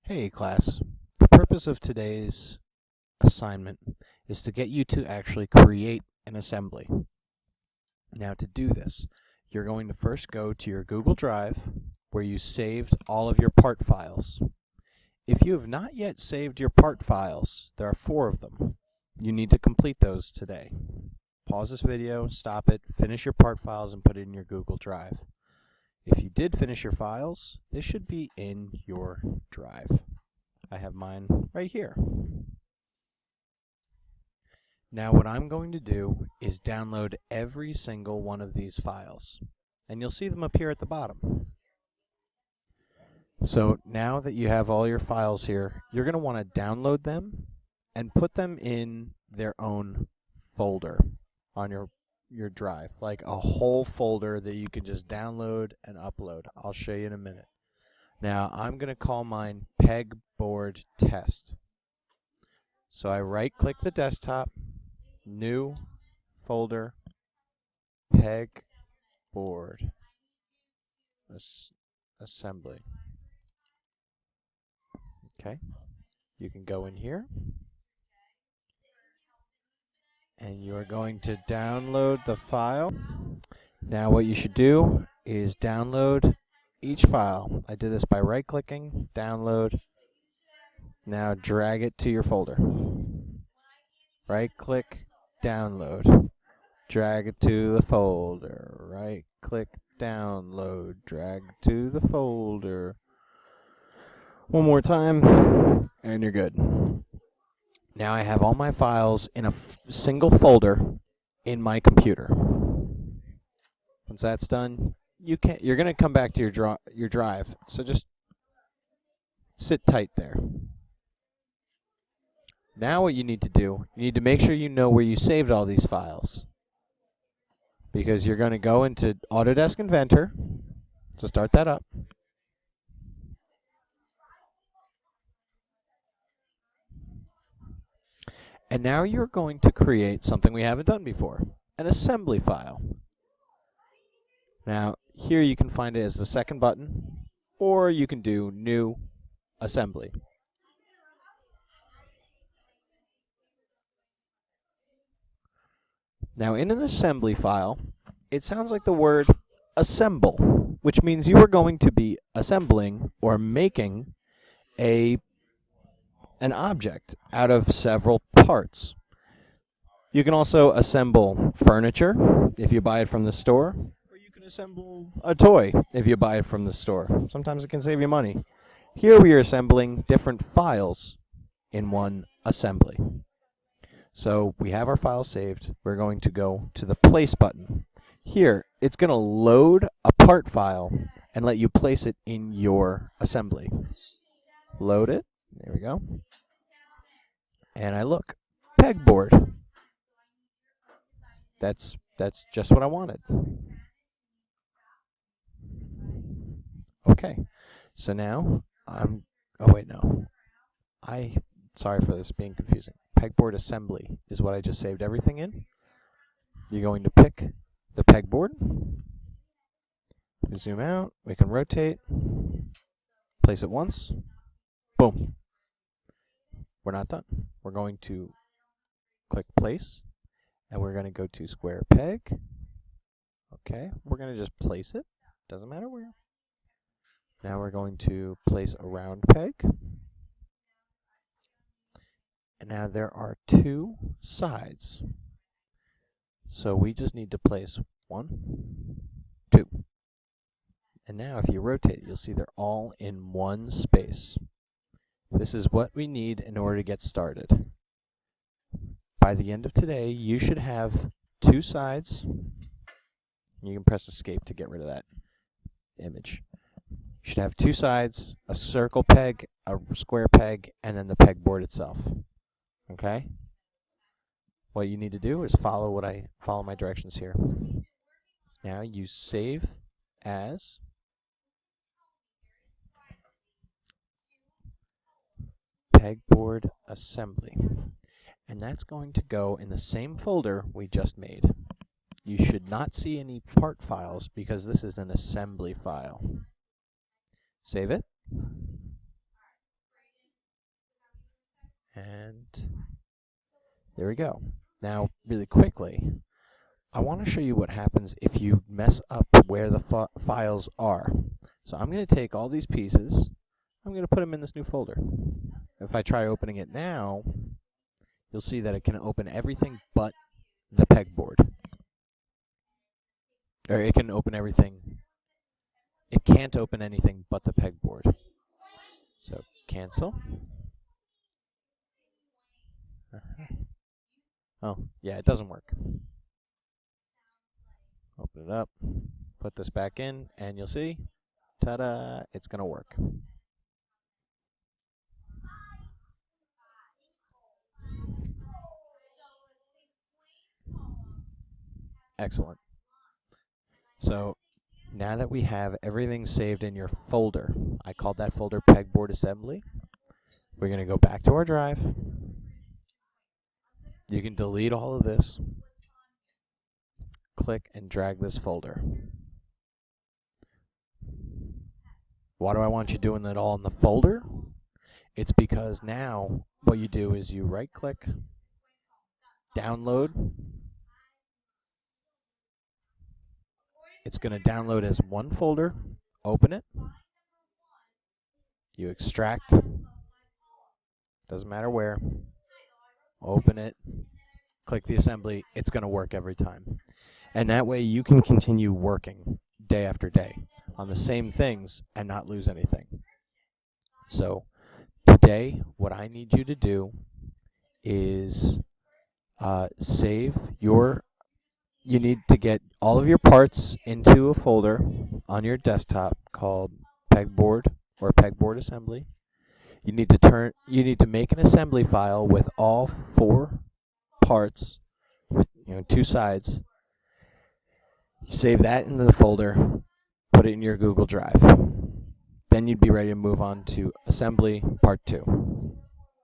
Hey class, the purpose of today's assignment is to get you to actually create an assembly. Now to do this, you're going to first go to your Google Drive where you saved all of your part files. If you have not yet saved your part files, there are 4 of them. You need to complete those today. Pause this video, stop it, finish your part files, and put it in your Google Drive. If you did finish your files, they should be in your drive. I have mine right here. Now what I'm going to do is download every single one of these files, and you'll see them up here at the bottom. So now that you have all your files here, you're going to want to download them and put them in their own folder on your drive, like a whole folder that you can just download and upload. I'll show you in a minute. Now I'm going to call mine Pegboard Test. So I right click the desktop, new folder, Pegboard Assembly. Okay, you can go in here and you are going to download the file. Now what you should do is download each file. I did this by right-clicking, download. Now drag it to your folder. Right-click, download. Drag it to the folder. Right-click, download. Drag to the folder. One more time, and you're good. Now I have all my files in a single folder in my computer. Once that's done, you're going to come back to your drive, so just sit tight there. Now what you need to do, you need to make sure you know where you saved all these files, because you're going to go into Autodesk Inventor, so start that up. And now you're going to create something we haven't done before, an assembly file. Now, here you can find it as the second button, or you can do New Assembly. Now, in an assembly file, it sounds like the word assemble, which means you are going to be assembling or making an object out of several parts. You can also assemble furniture if you buy it from the store, or you can assemble a toy if you buy it from the store. Sometimes it can save you money. Here we are assembling different files in one assembly. So we have our file saved. We're going to go to the Place button. Here, it's going to load a part file and let you place it in your assembly. Load it. There we go. And I look. Pegboard. That's just what I wanted. Okay. So now oh wait, no. Sorry for this being confusing. Pegboard assembly is what I just saved everything in. You're going to pick the pegboard. Zoom out. We can rotate. Place it once. Boom. We're not done. We're going to click place, and we're going to go to square peg. Okay. We're going to just place it. Doesn't matter where. Now we're going to place a round peg. And now there are 2 sides. So we just need to place 1, 2. And now if you rotate it, you'll see they're all in one space. This is what we need in order to get started. By the end of today, you should have 2 sides. You can press escape to get rid of that image. You should have 2 sides, a circle peg, a square peg, and then the pegboard itself. Okay? What you need to do is follow my directions here. Now you save as Pegboard Assembly. And that's going to go in the same folder we just made. You should not see any part files because this is an assembly file. Save it. And there we go. Now, really quickly, I want to show you what happens if you mess up where the files are. So I'm going to take all these pieces, I'm going to put them in this new folder. If I try opening it now, you'll see that it can open everything but the pegboard. Or it can open everything. It can't open anything but the pegboard. So cancel. Oh, yeah, it doesn't work. Open it up, put this back in, and you'll see, ta-da, it's going to work. Excellent. So now that we have everything saved in your folder, I called that folder Pegboard Assembly. We're going to go back to our drive. You can delete all of this. Click and drag this folder. Why do I want you doing that all in the folder? It's because now what you do is you right click, download. It's going to download as one folder, open it, you extract, doesn't matter where, open it, click the assembly, it's going to work every time. And that way you can continue working day after day on the same things and not lose anything. So today, what I need you to do is you need to get all of your parts into a folder on your desktop called Pegboard or Pegboard Assembly. You need to make an assembly file with all 4 parts with 2 sides. Save that into the folder, put it in your Google Drive. Then you'd be ready to move on to assembly part 2.